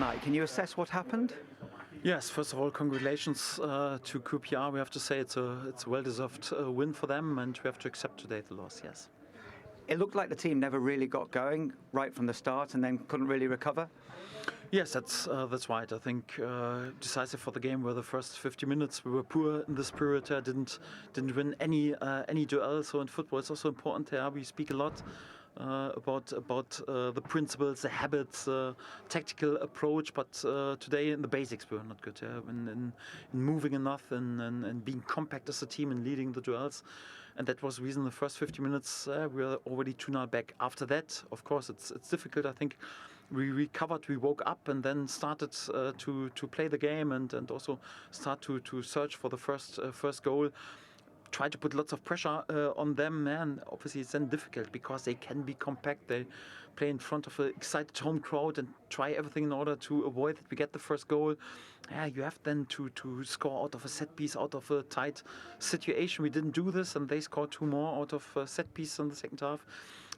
tonight. Can you assess what happened? Yes, first of all, congratulations to QPR. We have to say it's a well-deserved win for them, and we have to accept today the loss, yes. It looked like the team never really got going right from the start and then couldn't really recover. Yes, that's right. I think decisive for the game were the first 50 minutes. We were poor in this period. Didn't win any duel. So in football, it's also important. We speak a lot about the principles, the habits, tactical approach. But today, in the basics, we were not good. In moving enough and being compact as a team and leading the duels. And that was the reason the first 50 minutes we were already 2-0 back. After that, of course, it's difficult. I think we recovered, we woke up, and then started to play the game and also start to search for the first goal. Try to put lots of pressure on them, and obviously it's then difficult because they can be compact. They play in front of an excited home crowd and try everything in order to avoid that we get the first goal. You have then to score out of a set piece, out of a tight situation. We didn't do this, and they scored 2 more out of a set piece in the second half.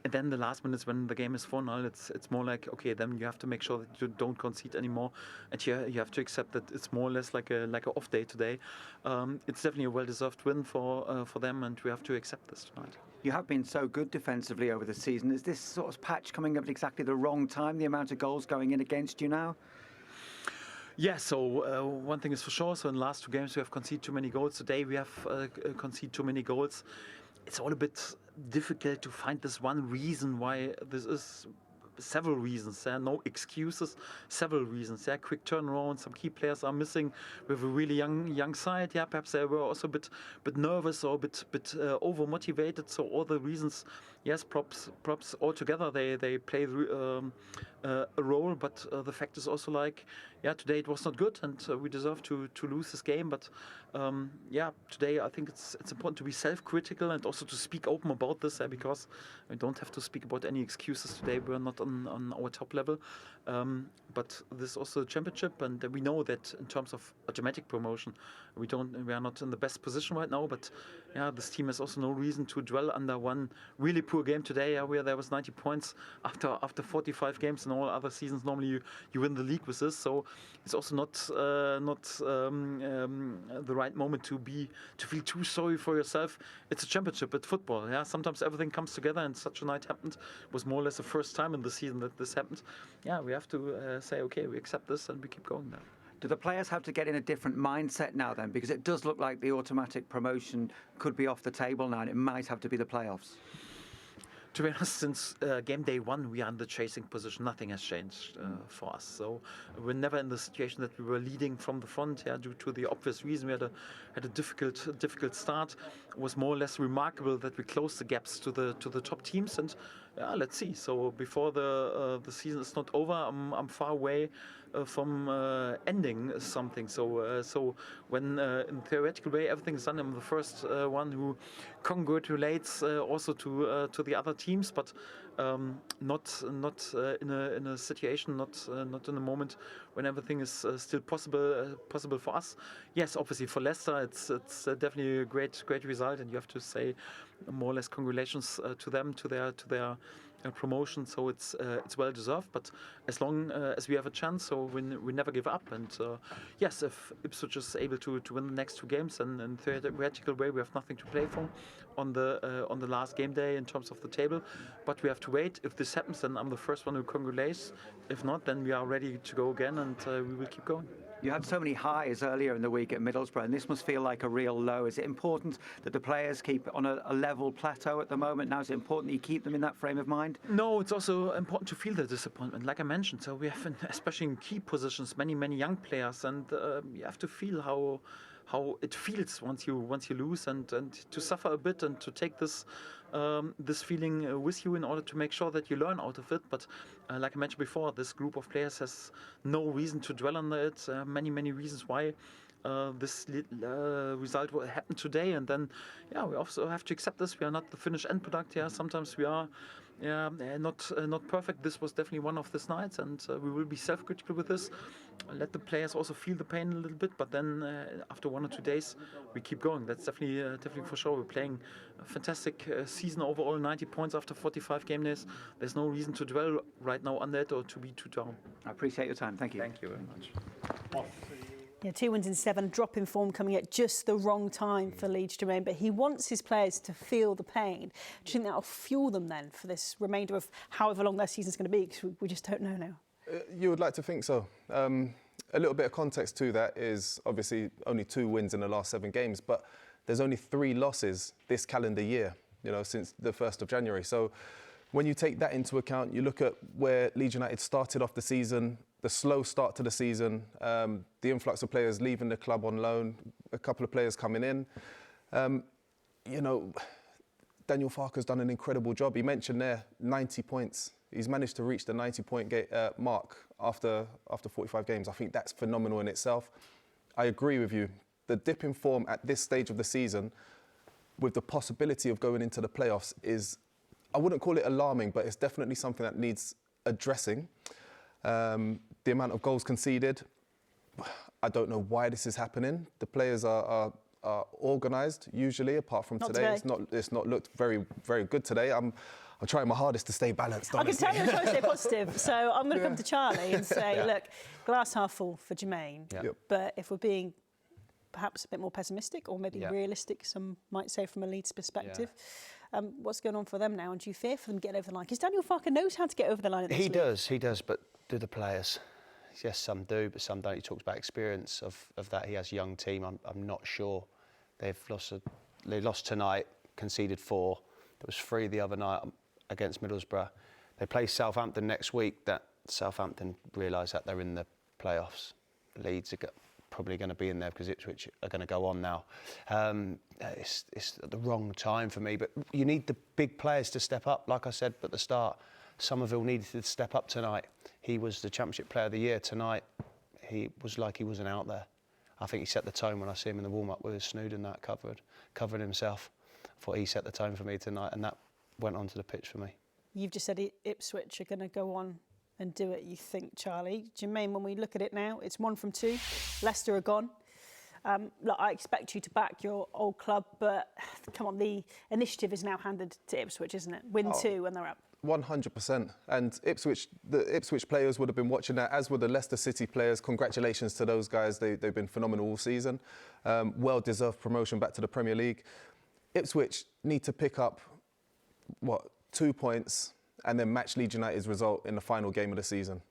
And then the last minutes when the game is 4-0, it's more like, okay, then you have to make sure that you don't concede anymore. And you have to accept that it's more or less like a off day today. It's definitely a well-deserved win for them, and we have to accept this tonight. You have been so good defensively over the season. Is this sort of patch coming up at exactly the wrong time, the amount of goals going in against you now? Yeah, so one thing is for sure. So in the last 2 games we have conceded too many goals. Today we have conceded too many goals. It's all a bit difficult to find this one reason why this is. Several reasons, no excuses, several reasons. Quick turnaround, some key players are missing. We have a really young side. Perhaps they were also a bit nervous or a bit over motivated. So all the reasons, yes, props all together. They play a role, but the fact is also like, today it was not good, and we deserve to lose this game. But today I think it's important to be self-critical and also to speak open about this, because we don't have to speak about any excuses today. We're not on our top level, but this is also a championship, and we know that in terms of automatic promotion, we are not in the best position right now. But this team has also no reason to dwell under one really poor game today, where there was 90 points after 45 games. In all other seasons, normally you win the league with this. So it's also not the right moment to feel too sorry for yourself. It's a championship, it's football. Sometimes everything comes together, and such a night happened. It was more or less the first time in the season that this happened. We have to say, okay, we accept this and we keep going now. Do the players have to get in a different mindset now then? Because it does look like the automatic promotion could be off the table now, and it might have to be the playoffs. To be honest, since game day 1, we are in the chasing position. Nothing has changed for us. So we're never in the situation that we were leading from the front. Due to the obvious reason, we had a difficult start. It was more or less remarkable that we closed the gaps to the top teams. And let's see. So before the season is not over, I'm far away from ending something. So when in theoretical way everything is done, I'm the first one who congratulates also to the other teams, but not in a situation, not in a moment when everything is still possible for us. Yes, obviously for Leicester, it's definitely a great result, and you have to say more or less congratulations to them, to their promotion. So it's well deserved. But as long as we have a chance, so we never give up. And yes, if Ipswich is able to win the next 2 games, and in theoretical way we have nothing to play for on the last game day in terms of the table. But we have to wait. If this happens, then I'm the first one who congratulates. If not, then we are ready to go again, and we will keep going. You had so many highs earlier in the week at Middlesbrough, and this must feel like a real low. Is it important that the players keep on a level plateau at the moment? Now, is it important that you keep them in that frame of mind? No, it's also important to feel the disappointment. Like I mentioned, so we have, especially in key positions, many young players, and you have to feel how it feels once you lose, and to suffer a bit and to take this feeling with you in order to make sure that you learn out of it. But like I mentioned before, this group of players has no reason to dwell on it. Many reasons why this result will happen today, and then we also have to accept this. We are not the finished end product. Sometimes we are not perfect. This was definitely one of these nights, and we will be self-critical with this. Let the players also feel the pain a little bit, but then after 1 or 2 days, we keep going. That's definitely for sure. We're playing a fantastic season overall, 90 points after 45 game days. There's no reason to dwell right now on that or to be too down. I appreciate your time. Thank you. Thank you very much. Yeah, 2 wins in 7, drop in form coming at just the wrong time for Leeds, Jermaine, but he wants his players to feel the pain. Do you think that will fuel them then for this remainder of however long their season's going to be? Because we just don't know now. You would like to think so. A little bit of context to that is obviously only 2 wins in the last 7 games, but there's only 3 losses this calendar year, since the 1st of January. So when you take that into account, you look at where Leeds United started off the season, the slow start to the season, the influx of players leaving the club on loan, a couple of players coming in. Daniel Farke's done an incredible job. He mentioned there 90 points. He's managed to reach the 90-point mark after 45 games. I think that's phenomenal in itself. I agree with you. The dip in form at this stage of the season, with the possibility of going into the playoffs, is, I wouldn't call it alarming, but it's definitely something that needs addressing. The amount of goals conceded, I don't know why this is happening. The players are organised usually, apart from today. It's not looked very, very good today. I'm trying my hardest to stay balanced, honestly. I can tell you're trying to stay positive. So I'm going to come to Charlie and say, look, glass half full for Jermaine. Yep. But if we're being perhaps a bit more pessimistic or maybe realistic, some might say from a Leeds perspective, what's going on for them now? And do you fear for them getting over the line? Because Daniel Farke knows how to get over the line at this league. He does, but do the players? Yes, some do, but some don't. He talks about experience of that. He has a young team. I'm not sure. They lost tonight, conceded 4. There was 3 the other night against Middlesbrough. They play Southampton next week. That Southampton realise that they're in the playoffs. Leeds are probably going to be in there because Ipswich are going to go on now. It's at the wrong time for me, but you need the big players to step up. Like I said at the start, Somerville needed to step up tonight. He was the Championship Player of the Year tonight. He was like he wasn't out there. I think he set the tone when I see him in the warm-up with his snood and that covering himself. I thought he set the tone for me tonight, and that went onto the pitch for me. You've just said Ipswich are going to go on and do it, you think, Charlie. Jermaine, when we look at it now, it's 1 from 2. Leicester are gone. Look, I expect you to back your old club, but come on, the initiative is now handed to Ipswich, isn't it? Win 2 and they're up. 100%. And the Ipswich players would have been watching that, as would the Leicester City players. Congratulations to those guys. They've been phenomenal all season. Well-deserved promotion back to the Premier League. Ipswich need to pick up, 2 points and then match Leeds United's result in the final game of the season.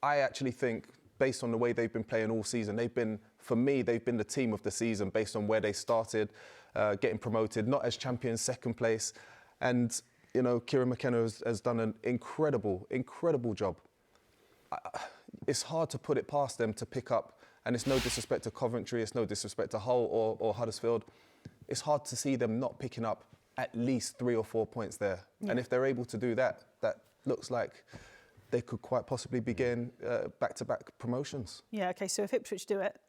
I actually think, based on the way they've been playing all season, they've been the team of the season based on where they started, getting promoted, not as champions, second place. And Kieran McKenna has done an incredible job. It's hard to put it past them to pick up, and it's no disrespect to Coventry, it's no disrespect to Hull or Huddersfield. It's hard to see them not picking up at least 3 or 4 points there. Yeah. And if they're able to do that, that looks like they could quite possibly begin back-to-back promotions. Yeah, OK, so if Ipswich do it,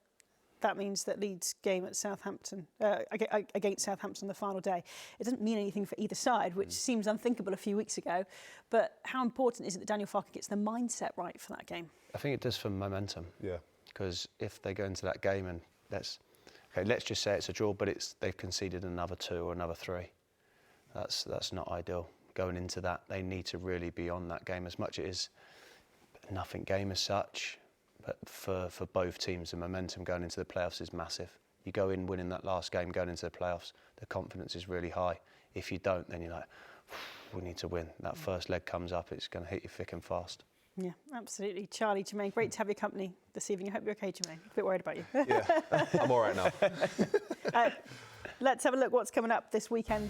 that means that Leeds' game at Southampton, against Southampton on the final day, it doesn't mean anything for either side, which seems unthinkable a few weeks ago. But how important is it that Daniel Farke gets the mindset right for that game? I think it does for momentum. Yeah. Because if they go into that game and let's just say it's a draw, but they've conceded another 2 or another 3. That's not ideal. Going into that, they need to really be on that game. As much as it is nothing game as such, but for both teams, the momentum going into the playoffs is massive. You go in winning that last game, going into the playoffs, the confidence is really high. If you don't, then you're like, we need to win. That first leg comes up, it's going to hit you thick and fast. Yeah, absolutely. Charlie, Jermaine, great to have your company this evening. I hope you're OK, Jermaine. A bit worried about you. Yeah, I'm all right now. Let's have a look what's coming up this weekend.